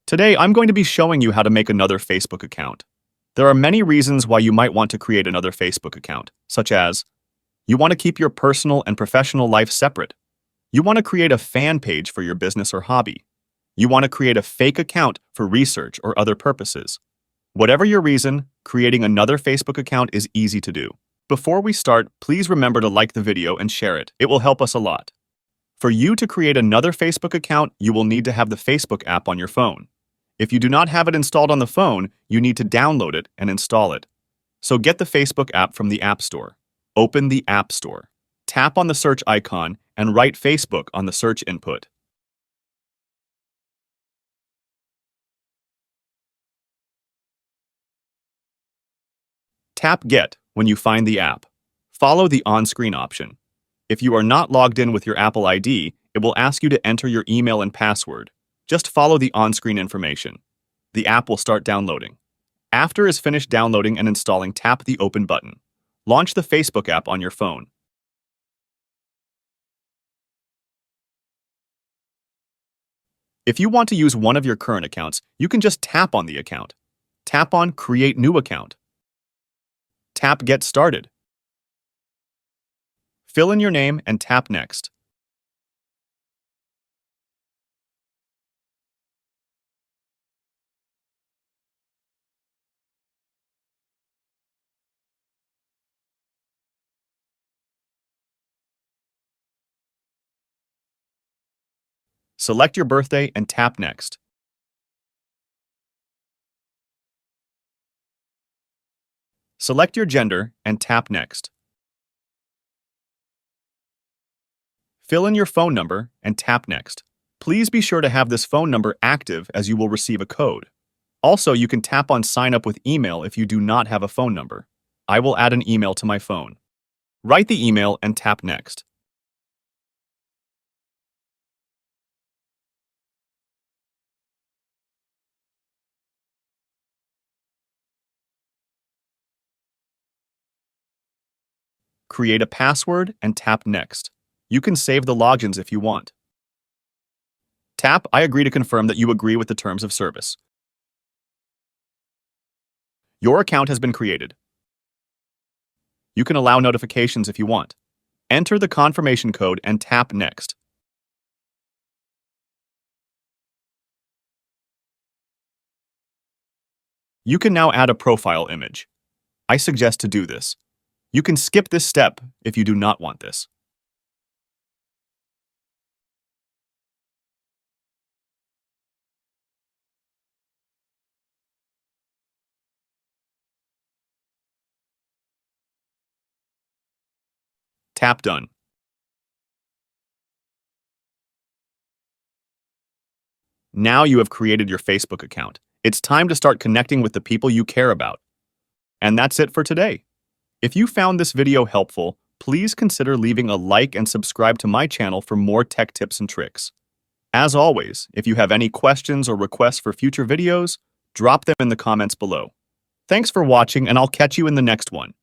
Today, I'm going to be showing you how to make another Facebook account. There are many reasons why you might want to create another Facebook account, such as you want to keep your personal and professional life separate. You want to create a fan page for your business or hobby. You want to create a fake account for research or other purposes. Whatever your reason, creating another Facebook account is easy to do. Before we start, please remember to like the video and share it. It will help us a lot. For you to create another Facebook account, you will need to have the Facebook app on your phone. If you do not have it installed on the phone, you need to download it and install it. So get the Facebook app from the App Store. Open the App Store. Tap on the search icon and write Facebook on the search input. Tap Get when you find the app. Follow the on-screen option. If you are not logged in with your Apple ID, it will ask you to enter your email and password. Just follow the on-screen information. The app will start downloading. After it's finished downloading and installing, tap the Open button. Launch the Facebook app on your phone. If you want to use one of your current accounts, you can just tap on the account. Tap on Create New Account. Tap Get Started. Fill in your name and tap Next. Select your birthday and tap Next. Select your gender and tap Next. Fill in your phone number and tap Next. Please be sure to have this phone number active as you will receive a code. Also, you can tap on Sign Up with Email if you do not have a phone number. I will add an email to my phone. Write the email and tap Next. Create a password and tap Next. You can save the logins if you want. Tap I agree to confirm that you agree with the terms of service. Your account has been created. You can allow notifications if you want. Enter the confirmation code and tap Next. You can now add a profile image. I suggest to do this. You can skip this step if you do not want this. Tap Done. Now you have created your Facebook account. It's time to start connecting with the people you care about. And that's it for today. If you found this video helpful, please consider leaving a like and subscribe to my channel for more tech tips and tricks. As always, if you have any questions or requests for future videos, drop them in the comments below. Thanks for watching, and I'll catch you in the next one.